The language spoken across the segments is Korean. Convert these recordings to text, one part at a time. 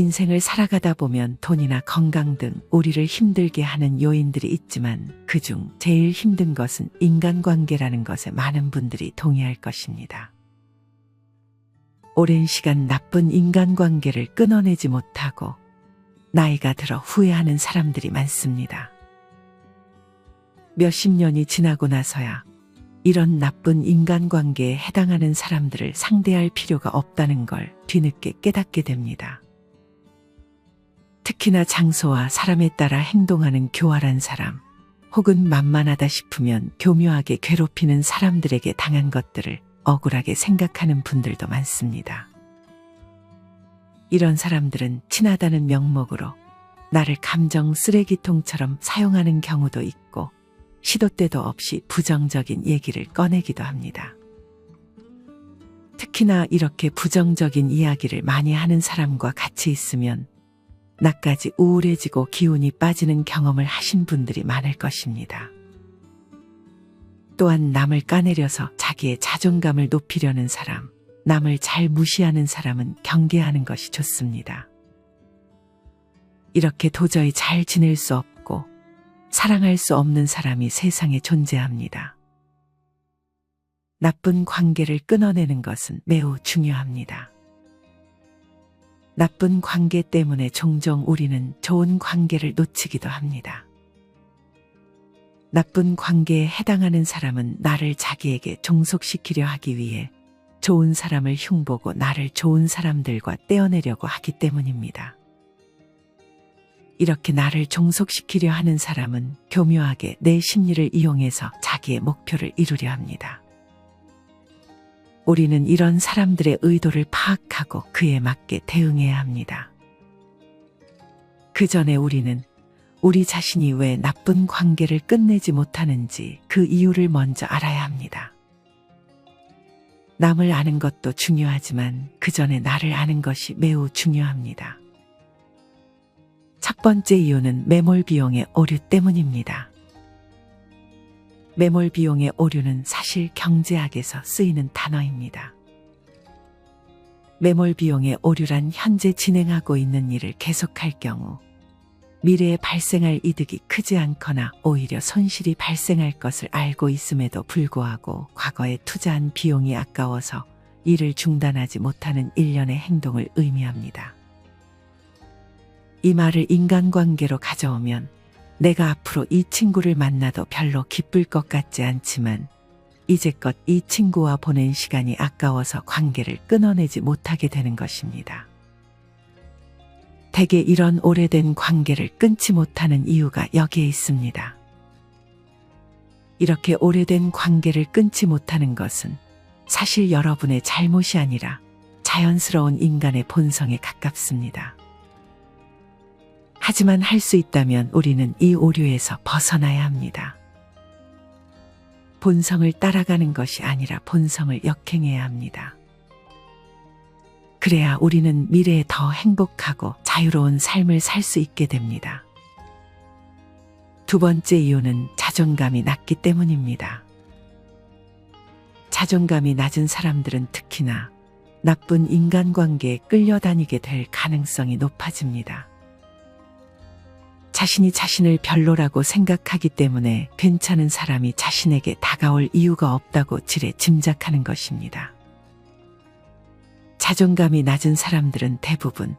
인생을 살아가다 보면 돈이나 건강 등 우리를 힘들게 하는 요인들이 있지만 그중 제일 힘든 것은 인간관계라는 것에 많은 분들이 동의할 것입니다. 오랜 시간 나쁜 인간관계를 끊어내지 못하고 나이가 들어 후회하는 사람들이 많습니다. 몇십 년이 지나고 나서야 이런 나쁜 인간관계에 해당하는 사람들을 상대할 필요가 없다는 걸 뒤늦게 깨닫게 됩니다. 특히나 장소와 사람에 따라 행동하는 교활한 사람, 혹은 만만하다 싶으면 교묘하게 괴롭히는 사람들에게 당한 것들을 억울하게 생각하는 분들도 많습니다. 이런 사람들은 친하다는 명목으로 나를 감정 쓰레기통처럼 사용하는 경우도 있고 시도 때도 없이 부정적인 얘기를 꺼내기도 합니다. 특히나 이렇게 부정적인 이야기를 많이 하는 사람과 같이 있으면 나까지 우울해지고 기운이 빠지는 경험을 하신 분들이 많을 것입니다. 또한 남을 까내려서 자기의 자존감을 높이려는 사람, 남을 잘 무시하는 사람은 경계하는 것이 좋습니다. 이렇게 도저히 잘 지낼 수 없고 사랑할 수 없는 사람이 세상에 존재합니다. 나쁜 관계를 끊어내는 것은 매우 중요합니다. 나쁜 관계 때문에 종종 우리는 좋은 관계를 놓치기도 합니다. 나쁜 관계에 해당하는 사람은 나를 자기에게 종속시키려 하기 위해 좋은 사람을 흉보고 나를 좋은 사람들과 떼어내려고 하기 때문입니다. 이렇게 나를 종속시키려 하는 사람은 교묘하게 내 심리를 이용해서 자기의 목표를 이루려 합니다. 우리는 이런 사람들의 의도를 파악하고 그에 맞게 대응해야 합니다. 그 전에 우리는 우리 자신이 왜 나쁜 관계를 끝내지 못하는지 그 이유를 먼저 알아야 합니다. 남을 아는 것도 중요하지만 그 전에 나를 아는 것이 매우 중요합니다. 첫 번째 이유는 매몰 비용의 오류 때문입니다. 매몰 비용의 오류는 사실 경제학에서 쓰이는 단어입니다. 매몰 비용의 오류란 현재 진행하고 있는 일을 계속할 경우 미래에 발생할 이득이 크지 않거나 오히려 손실이 발생할 것을 알고 있음에도 불구하고 과거에 투자한 비용이 아까워서 일을 중단하지 못하는 일련의 행동을 의미합니다. 이 말을 인간관계로 가져오면 내가 앞으로 이 친구를 만나도 별로 기쁠 것 같지 않지만 이제껏 이 친구와 보낸 시간이 아까워서 관계를 끊어내지 못하게 되는 것입니다. 대개 이런 오래된 관계를 끊지 못하는 이유가 여기에 있습니다. 이렇게 오래된 관계를 끊지 못하는 것은 사실 여러분의 잘못이 아니라 자연스러운 인간의 본성에 가깝습니다. 하지만 할 수 있다면 우리는 이 오류에서 벗어나야 합니다. 본성을 따라가는 것이 아니라 본성을 역행해야 합니다. 그래야 우리는 미래에 더 행복하고 자유로운 삶을 살 수 있게 됩니다. 두 번째 이유는 자존감이 낮기 때문입니다. 자존감이 낮은 사람들은 특히나 나쁜 인간관계에 끌려다니게 될 가능성이 높아집니다. 자신이 자신을 별로라고 생각하기 때문에 괜찮은 사람이 자신에게 다가올 이유가 없다고 지레 짐작하는 것입니다. 자존감이 낮은 사람들은 대부분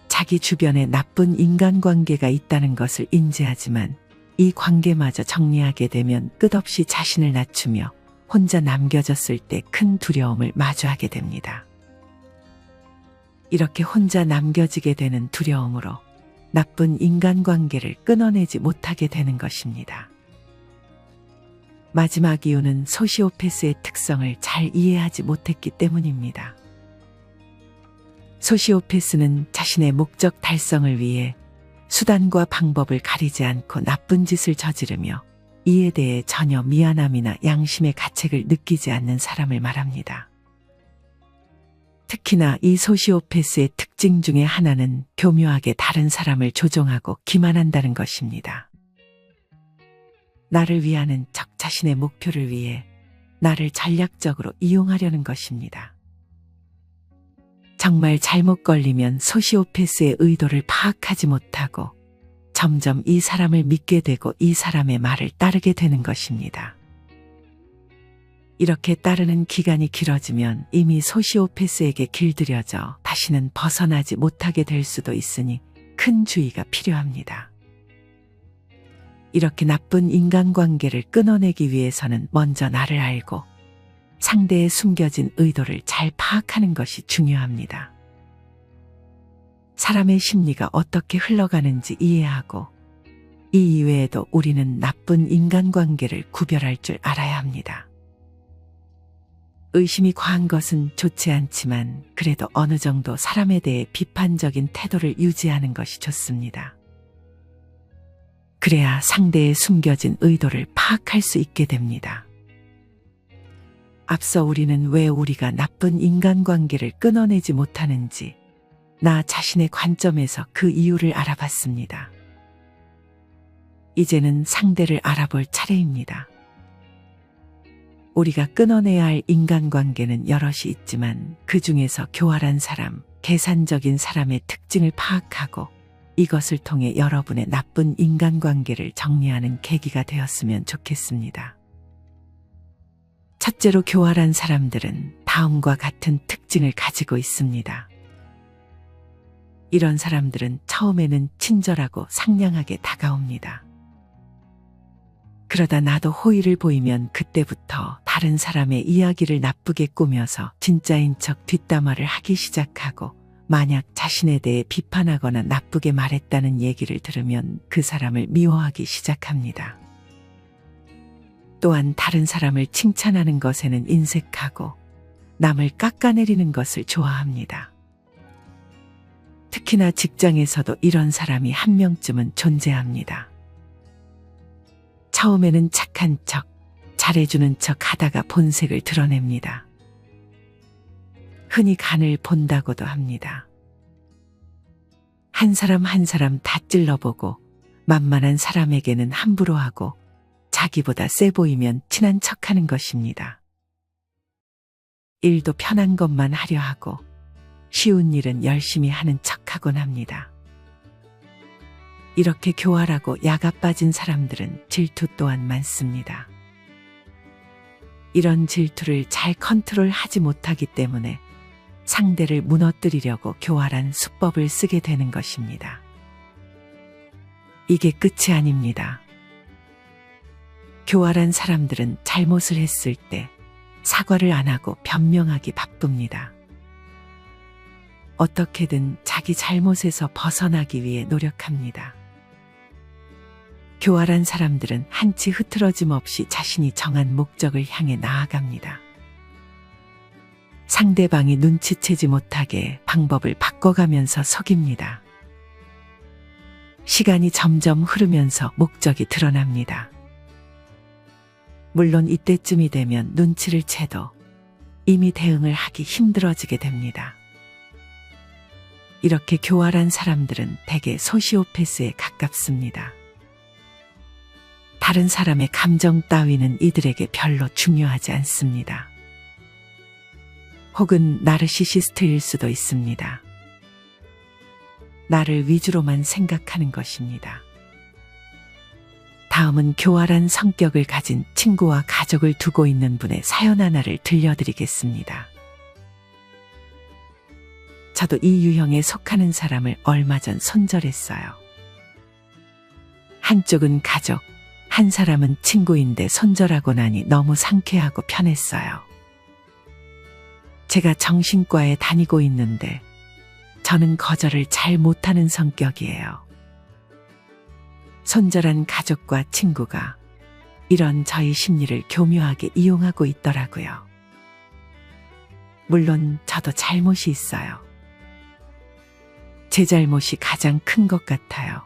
자기 주변에 나쁜 인간관계가 있다는 것을 인지하지만 이 관계마저 정리하게 되면 끝없이 자신을 낮추며 혼자 남겨졌을 때 큰 두려움을 마주하게 됩니다. 이렇게 혼자 남겨지게 되는 두려움으로 나쁜 인간관계를 끊어내지 못하게 되는 것입니다. 마지막 이유는 소시오패스의 특성을 잘 이해하지 못했기 때문입니다. 소시오패스는 자신의 목적 달성을 위해 수단과 방법을 가리지 않고 나쁜 짓을 저지르며 이에 대해 전혀 미안함이나 양심의 가책을 느끼지 않는 사람을 말합니다. 특히나 이 소시오패스의 특징 중에 하나는 교묘하게 다른 사람을 조종하고 기만한다는 것입니다. 나를 위하는 적 자신의 목표를 위해 나를 전략적으로 이용하려는 것입니다. 정말 잘못 걸리면 소시오패스의 의도를 파악하지 못하고 점점 이 사람을 믿게 되고 이 사람의 말을 따르게 되는 것입니다. 이렇게 따르는 기간이 길어지면 이미 소시오패스에게 길들여져 다시는 벗어나지 못하게 될 수도 있으니 큰 주의가 필요합니다. 이렇게 나쁜 인간관계를 끊어내기 위해서는 먼저 나를 알고 상대의 숨겨진 의도를 잘 파악하는 것이 중요합니다. 사람의 심리가 어떻게 흘러가는지 이해하고 이 이외에도 우리는 나쁜 인간관계를 구별할 줄 알아야 합니다. 의심이 과한 것은 좋지 않지만 그래도 어느 정도 사람에 대해 비판적인 태도를 유지하는 것이 좋습니다. 그래야 상대의 숨겨진 의도를 파악할 수 있게 됩니다. 앞서 우리는 왜 우리가 나쁜 인간관계를 끊어내지 못하는지 나 자신의 관점에서 그 이유를 알아봤습니다. 이제는 상대를 알아볼 차례입니다. 우리가 끊어내야 할 인간관계는 여럿이 있지만 그 중에서 교활한 사람, 계산적인 사람의 특징을 파악하고 이것을 통해 여러분의 나쁜 인간관계를 정리하는 계기가 되었으면 좋겠습니다. 첫째로 교활한 사람들은 다음과 같은 특징을 가지고 있습니다. 이런 사람들은 처음에는 친절하고 상냥하게 다가옵니다. 그러다 나도 호의를 보이면 그때부터 다른 사람의 이야기를 나쁘게 꾸며서 진짜인 척 뒷담화를 하기 시작하고 만약 자신에 대해 비판하거나 나쁘게 말했다는 얘기를 들으면 그 사람을 미워하기 시작합니다. 또한 다른 사람을 칭찬하는 것에는 인색하고 남을 깎아내리는 것을 좋아합니다. 특히나 직장에서도 이런 사람이 한 명쯤은 존재합니다. 처음에는 착한 척, 잘해주는 척 하다가 본색을 드러냅니다. 흔히 간을 본다고도 합니다. 한 사람 한 사람 다 찔러보고 만만한 사람에게는 함부로 하고 자기보다 세 보이면 친한 척하는 것입니다. 일도 편한 것만 하려 하고 쉬운 일은 열심히 하는 척하곤 합니다. 이렇게 교활하고 야가 빠진 사람들은 질투 또한 많습니다. 이런 질투를 잘 컨트롤하지 못하기 때문에 상대를 무너뜨리려고 교활한 수법을 쓰게 되는 것입니다. 이게 끝이 아닙니다. 교활한 사람들은 잘못을 했을 때 사과를 안 하고 변명하기 바쁩니다. 어떻게든 자기 잘못에서 벗어나기 위해 노력합니다. 교활한 사람들은 한치 흐트러짐 없이 자신이 정한 목적을 향해 나아갑니다. 상대방이 눈치채지 못하게 방법을 바꿔가면서 속입니다. 시간이 점점 흐르면서 목적이 드러납니다. 물론 이때쯤이 되면 눈치를 채도 이미 대응을 하기 힘들어지게 됩니다. 이렇게 교활한 사람들은 대개 소시오패스에 가깝습니다. 다른 사람의 감정 따위는 이들에게 별로 중요하지 않습니다. 혹은 나르시시스트일 수도 있습니다. 나를 위주로만 생각하는 것입니다. 다음은 교활한 성격을 가진 친구와 가족을 두고 있는 분의 사연 하나를 들려드리겠습니다. 저도 이 유형에 속하는 사람을 얼마 전 손절했어요. 한쪽은 가족, 한 사람은 친구인데 손절하고 나니 너무 상쾌하고 편했어요. 제가 정신과에 다니고 있는데 저는 거절을 잘 못하는 성격이에요. 손절한 가족과 친구가 이런 저희 심리를 교묘하게 이용하고 있더라고요. 물론 저도 잘못이 있어요. 제 잘못이 가장 큰 것 같아요.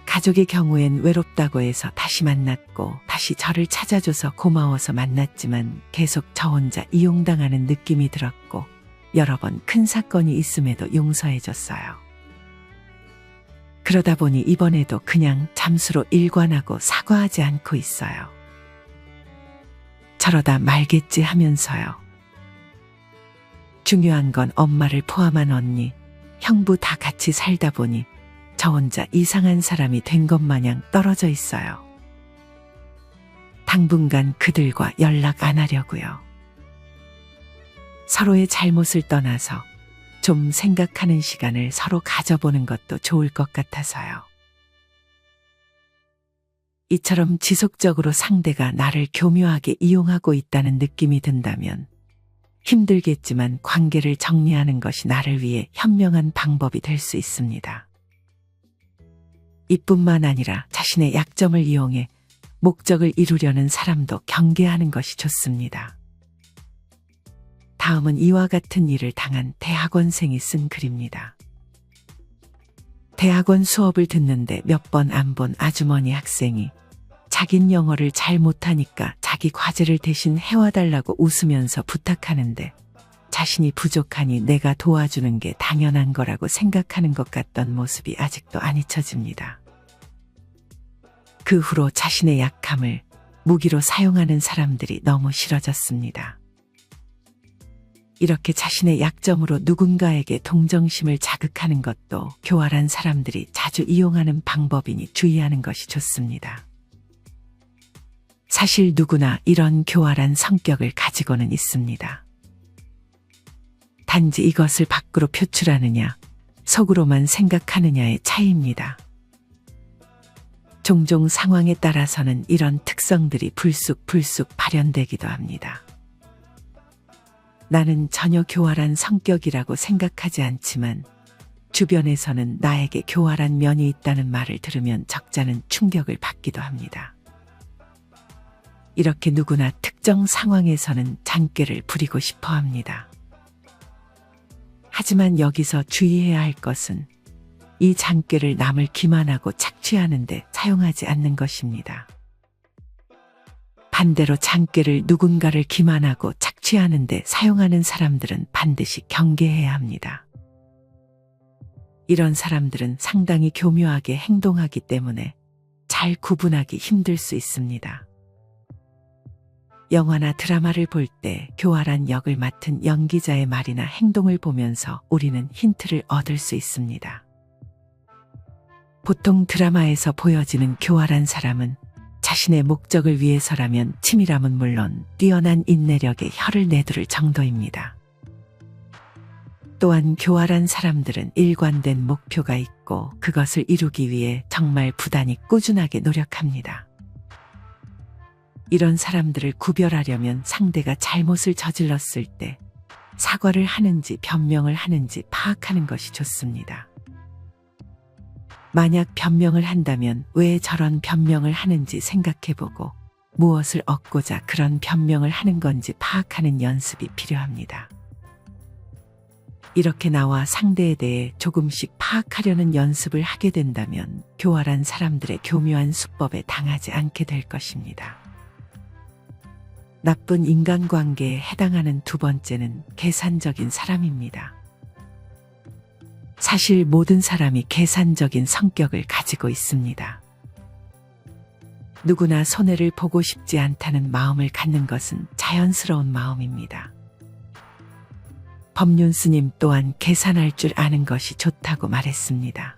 가족의 경우엔 외롭다고 해서 다시 만났고 다시 저를 찾아줘서 고마워서 만났지만 계속 저 혼자 이용당하는 느낌이 들었고 여러 번 큰 사건이 있음에도 용서해줬어요. 그러다 보니 이번에도 그냥 잠수로 일관하고 사과하지 않고 있어요. 저러다 말겠지 하면서요. 중요한 건 엄마를 포함한 언니, 형부 다 같이 살다 보니 저 혼자 이상한 사람이 된 것 마냥 떨어져 있어요. 당분간 그들과 연락 안 하려고요. 서로의 잘못을 떠나서 좀 생각하는 시간을 서로 가져보는 것도 좋을 것 같아서요. 이처럼 지속적으로 상대가 나를 교묘하게 이용하고 있다는 느낌이 든다면 힘들겠지만 관계를 정리하는 것이 나를 위해 현명한 방법이 될 수 있습니다. 이뿐만 아니라 자신의 약점을 이용해 목적을 이루려는 사람도 경계하는 것이 좋습니다. 다음은 이와 같은 일을 당한 대학원생이 쓴 글입니다. 대학원 수업을 듣는데 몇 번 안 본 아주머니 학생이 자긴 영어를 잘 못하니까 자기 과제를 대신 해와달라고 웃으면서 부탁하는데 자신이 부족하니 내가 도와주는 게 당연한 거라고 생각하는 것 같던 모습이 아직도 안 잊혀집니다. 그 후로 자신의 약함을 무기로 사용하는 사람들이 너무 싫어졌습니다. 이렇게 자신의 약점으로 누군가에게 동정심을 자극하는 것도 교활한 사람들이 자주 이용하는 방법이니 주의하는 것이 좋습니다. 사실 누구나 이런 교활한 성격을 가지고는 있습니다. 단지 이것을 밖으로 표출하느냐, 속으로만 생각하느냐의 차이입니다. 종종 상황에 따라서는 이런 특성들이 불쑥불쑥 발현되기도 합니다. 나는 전혀 교활한 성격이라고 생각하지 않지만 주변에서는 나에게 교활한 면이 있다는 말을 들으면 적잖은 충격을 받기도 합니다. 이렇게 누구나 특정 상황에서는 잔꾀를 부리고 싶어 합니다. 하지만 여기서 주의해야 할 것은 이 잔꾀를 남을 기만하고 착취하는 데 사용하지 않는 것입니다. 반대로 잔꾀를 누군가를 기만하고 착취하는 데 사용하는 사람들은 반드시 경계해야 합니다. 이런 사람들은 상당히 교묘하게 행동하기 때문에 잘 구분하기 힘들 수 있습니다. 영화나 드라마를 볼 때 교활한 역을 맡은 연기자의 말이나 행동을 보면서 우리는 힌트를 얻을 수 있습니다. 보통 드라마에서 보여지는 교활한 사람은 자신의 목적을 위해서라면 치밀함은 물론 뛰어난 인내력에 혀를 내두를 정도입니다. 또한 교활한 사람들은 일관된 목표가 있고 그것을 이루기 위해 정말 부단히 꾸준하게 노력합니다. 이런 사람들을 구별하려면 상대가 잘못을 저질렀을 때 사과를 하는지 변명을 하는지 파악하는 것이 좋습니다. 만약 변명을 한다면 왜 저런 변명을 하는지 생각해보고 무엇을 얻고자 그런 변명을 하는 건지 파악하는 연습이 필요합니다. 이렇게 나와 상대에 대해 조금씩 파악하려는 연습을 하게 된다면 교활한 사람들의 교묘한 수법에 당하지 않게 될 것입니다. 나쁜 인간관계에 해당하는 두 번째는 계산적인 사람입니다. 사실 모든 사람이 계산적인 성격을 가지고 있습니다. 누구나 손해를 보고 싶지 않다는 마음을 갖는 것은 자연스러운 마음입니다. 법륜 스님 또한 계산할 줄 아는 것이 좋다고 말했습니다.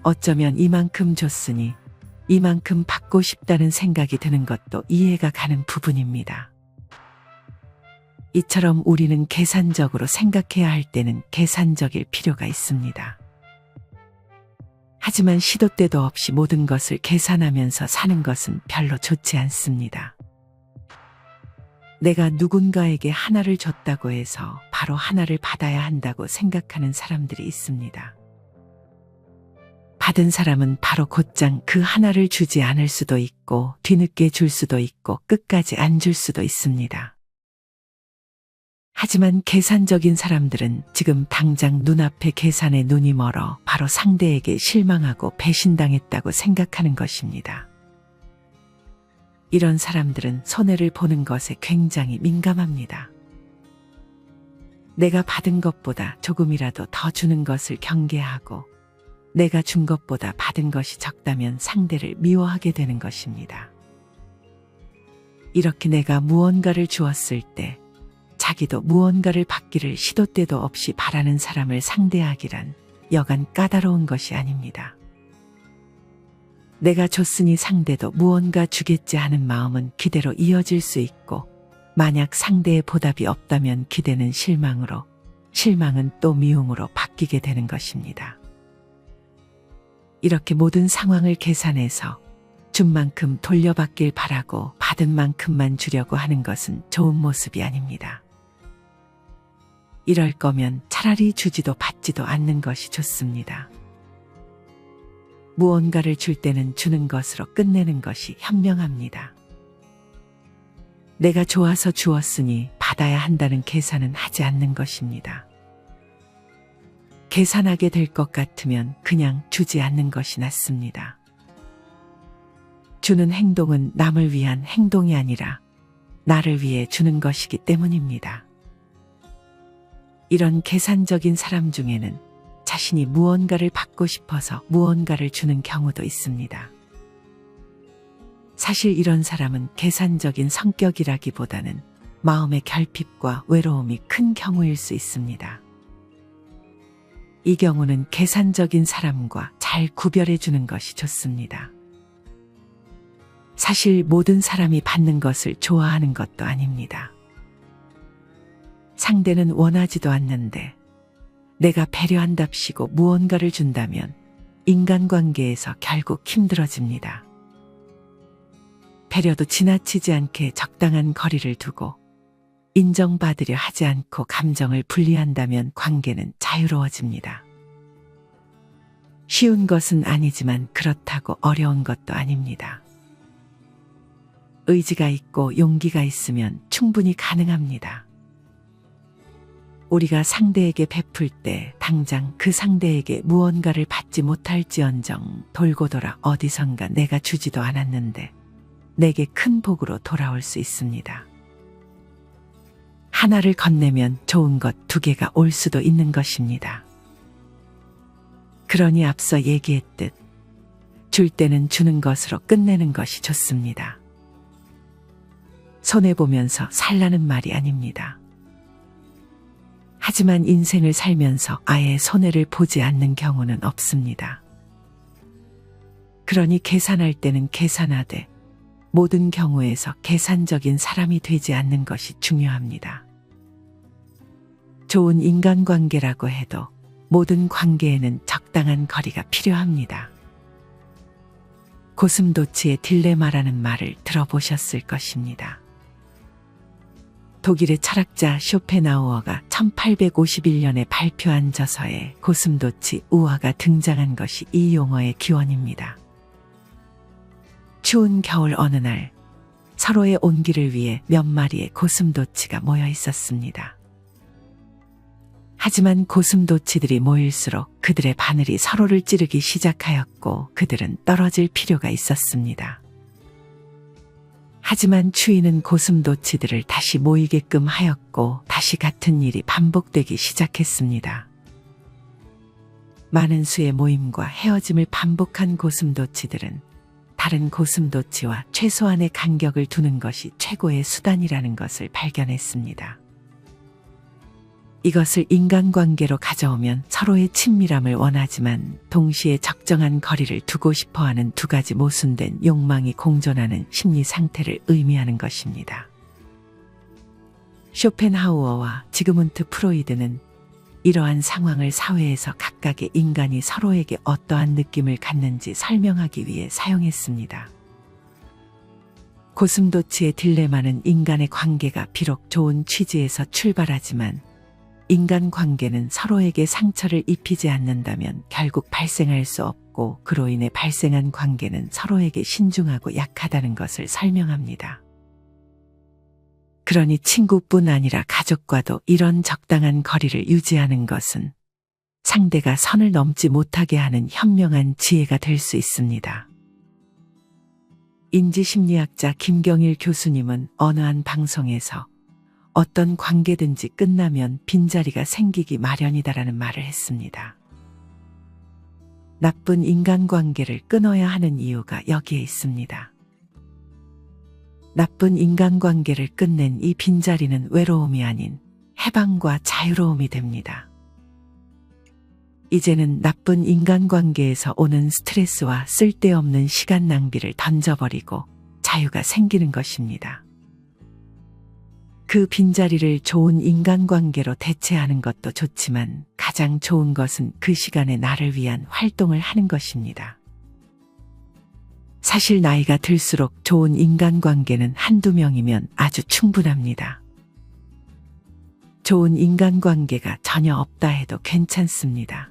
어쩌면 이만큼 줬으니 이만큼 받고 싶다는 생각이 드는 것도 이해가 가는 부분입니다. 이처럼 우리는 계산적으로 생각해야 할 때는 계산적일 필요가 있습니다. 하지만 시도 때도 없이 모든 것을 계산하면서 사는 것은 별로 좋지 않습니다. 내가 누군가에게 하나를 줬다고 해서 바로 하나를 받아야 한다고 생각하는 사람들이 있습니다. 받은 사람은 바로 곧장 그 하나를 주지 않을 수도 있고 뒤늦게 줄 수도 있고 끝까지 안 줄 수도 있습니다. 하지만 계산적인 사람들은 지금 당장 눈앞에 계산에 눈이 멀어 바로 상대에게 실망하고 배신당했다고 생각하는 것입니다. 이런 사람들은 손해를 보는 것에 굉장히 민감합니다. 내가 받은 것보다 조금이라도 더 주는 것을 경계하고 내가 준 것보다 받은 것이 적다면 상대를 미워하게 되는 것입니다. 이렇게 내가 무언가를 주었을 때 자기도 무언가를 받기를 시도 때도 없이 바라는 사람을 상대하기란 여간 까다로운 것이 아닙니다. 내가 줬으니 상대도 무언가 주겠지 하는 마음은 기대로 이어질 수 있고, 만약 상대의 보답이 없다면 기대는 실망으로, 실망은 또 미움으로 바뀌게 되는 것입니다. 이렇게 모든 상황을 계산해서 준 만큼 돌려받길 바라고 받은 만큼만 주려고 하는 것은 좋은 모습이 아닙니다. 이럴 거면 차라리 주지도 받지도 않는 것이 좋습니다. 무언가를 줄 때는 주는 것으로 끝내는 것이 현명합니다. 내가 좋아서 주었으니 받아야 한다는 계산은 하지 않는 것입니다. 계산하게 될 것 같으면 그냥 주지 않는 것이 낫습니다. 주는 행동은 남을 위한 행동이 아니라 나를 위해 주는 것이기 때문입니다. 이런 계산적인 사람 중에는 자신이 무언가를 받고 싶어서 무언가를 주는 경우도 있습니다. 사실 이런 사람은 계산적인 성격이라기보다는 마음의 결핍과 외로움이 큰 경우일 수 있습니다. 이 경우는 계산적인 사람과 잘 구별해 주는 것이 좋습니다. 사실 모든 사람이 받는 것을 좋아하는 것도 아닙니다. 상대는 원하지도 않는데 내가 배려한답시고 무언가를 준다면 인간관계에서 결국 힘들어집니다. 배려도 지나치지 않게 적당한 거리를 두고 인정받으려 하지 않고 감정을 분리한다면 관계는 자유로워집니다. 쉬운 것은 아니지만 그렇다고 어려운 것도 아닙니다. 의지가 있고 용기가 있으면 충분히 가능합니다. 우리가 상대에게 베풀 때 당장 그 상대에게 무언가를 받지 못할지언정 돌고 돌아 어디선가 내가 주지도 않았는데 내게 큰 복으로 돌아올 수 있습니다. 하나를 건네면 좋은 것 두 개가 올 수도 있는 것입니다. 그러니 앞서 얘기했듯 줄 때는 주는 것으로 끝내는 것이 좋습니다. 손해보면서 살라는 말이 아닙니다. 하지만 인생을 살면서 아예 손해를 보지 않는 경우는 없습니다. 그러니 계산할 때는 계산하되 모든 경우에서 계산적인 사람이 되지 않는 것이 중요합니다. 좋은 인간관계라고 해도 모든 관계에는 적당한 거리가 필요합니다. 고슴도치의 딜레마라는 말을 들어보셨을 것입니다. 독일의 철학자 쇼펜하우어가 1851년에 발표한 저서에 고슴도치 우화가 등장한 것이 이 용어의 기원입니다. 추운 겨울 어느 날 서로의 온기를 위해 몇 마리의 고슴도치가 모여 있었습니다. 하지만 고슴도치들이 모일수록 그들의 바늘이 서로를 찌르기 시작하였고 그들은 떨어질 필요가 있었습니다. 하지만 추위는 고슴도치들을 다시 모이게끔 하였고 다시 같은 일이 반복되기 시작했습니다. 많은 수의 모임과 헤어짐을 반복한 고슴도치들은 다른 고슴도치와 최소한의 간격을 두는 것이 최고의 수단이라는 것을 발견했습니다. 이것을 인간관계로 가져오면 서로의 친밀함을 원하지만 동시에 적정한 거리를 두고 싶어하는 두 가지 모순된 욕망이 공존하는 심리 상태를 의미하는 것입니다. 쇼펜하우어와 지그문트 프로이드는 이러한 상황을 사회에서 각각의 인간이 서로에게 어떠한 느낌을 갖는지 설명하기 위해 사용했습니다. 고슴도치의 딜레마는 인간의 관계가 비록 좋은 취지에서 출발하지만 인간관계는 서로에게 상처를 입히지 않는다면 결국 발생할 수 없고 그로 인해 발생한 관계는 서로에게 신중하고 약하다는 것을 설명합니다. 그러니 친구뿐 아니라 가족과도 이런 적당한 거리를 유지하는 것은 상대가 선을 넘지 못하게 하는 현명한 지혜가 될 수 있습니다. 인지심리학자 김경일 교수님은 어느 한 방송에서 어떤 관계든지 끝나면 빈자리가 생기기 마련이다라는 말을 했습니다. 나쁜 인간관계를 끊어야 하는 이유가 여기에 있습니다. 나쁜 인간관계를 끝낸 이 빈자리는 외로움이 아닌 해방과 자유로움이 됩니다. 이제는 나쁜 인간관계에서 오는 스트레스와 쓸데없는 시간 낭비를 던져버리고 자유가 생기는 것입니다. 그 빈자리를 좋은 인간관계로 대체하는 것도 좋지만 가장 좋은 것은 그 시간에 나를 위한 활동을 하는 것입니다. 사실 나이가 들수록 좋은 인간관계는 한두 명이면 아주 충분합니다. 좋은 인간관계가 전혀 없다 해도 괜찮습니다.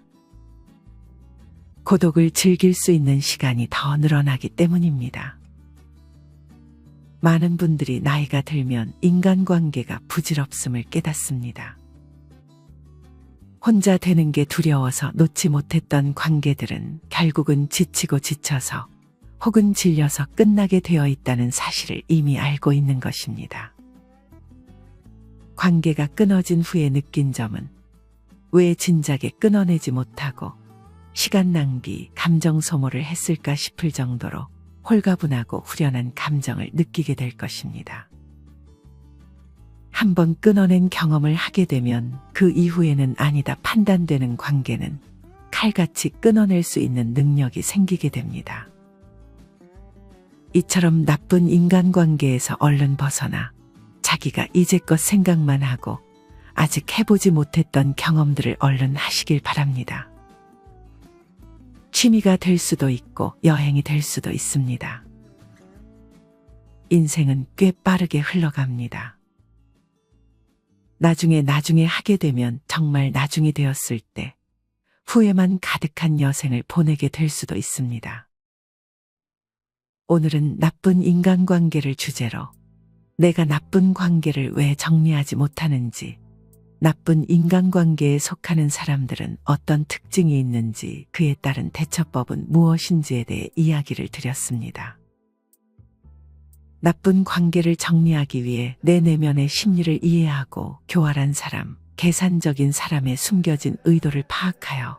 고독을 즐길 수 있는 시간이 더 늘어나기 때문입니다. 많은 분들이 나이가 들면 인간관계가 부질없음을 깨닫습니다. 혼자 되는 게 두려워서 놓지 못했던 관계들은 결국은 지치고 지쳐서 혹은 질려서 끝나게 되어 있다는 사실을 이미 알고 있는 것입니다. 관계가 끊어진 후에 느낀 점은 왜 진작에 끊어내지 못하고 시간 낭비, 감정 소모를 했을까 싶을 정도로 홀가분하고 후련한 감정을 느끼게 될 것입니다. 한번 끊어낸 경험을 하게 되면 그 이후에는 아니다 판단되는 관계는 칼같이 끊어낼 수 있는 능력이 생기게 됩니다. 이처럼 나쁜 인간관계에서 얼른 벗어나 자기가 이제껏 생각만 하고 아직 해보지 못했던 경험들을 얼른 하시길 바랍니다. 취미가 될 수도 있고 여행이 될 수도 있습니다. 인생은 꽤 빠르게 흘러갑니다. 나중에 하게 되면 정말 나중이 되었을 때 후회만 가득한 여생을 보내게 될 수도 있습니다. 오늘은 나쁜 인간관계를 주제로 내가 나쁜 관계를 왜 정리하지 못하는지, 나쁜 인간관계에 속하는 사람들은 어떤 특징이 있는지, 그에 따른 대처법은 무엇인지에 대해 이야기를 드렸습니다. 나쁜 관계를 정리하기 위해 내 내면의 심리를 이해하고 교활한 사람, 계산적인 사람의 숨겨진 의도를 파악하여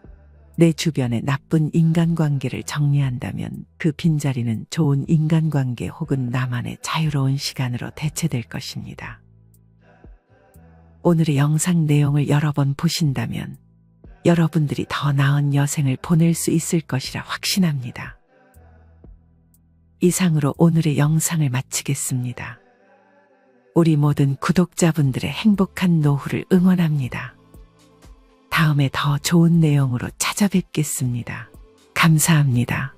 내 주변의 나쁜 인간관계를 정리한다면 그 빈자리는 좋은 인간관계 혹은 나만의 자유로운 시간으로 대체될 것입니다. 오늘의 영상 내용을 여러 번 보신다면 여러분들이 더 나은 여생을 보낼 수 있을 것이라 확신합니다. 이상으로 오늘의 영상을 마치겠습니다. 우리 모든 구독자분들의 행복한 노후를 응원합니다. 다음에 더 좋은 내용으로 찾아뵙겠습니다. 감사합니다.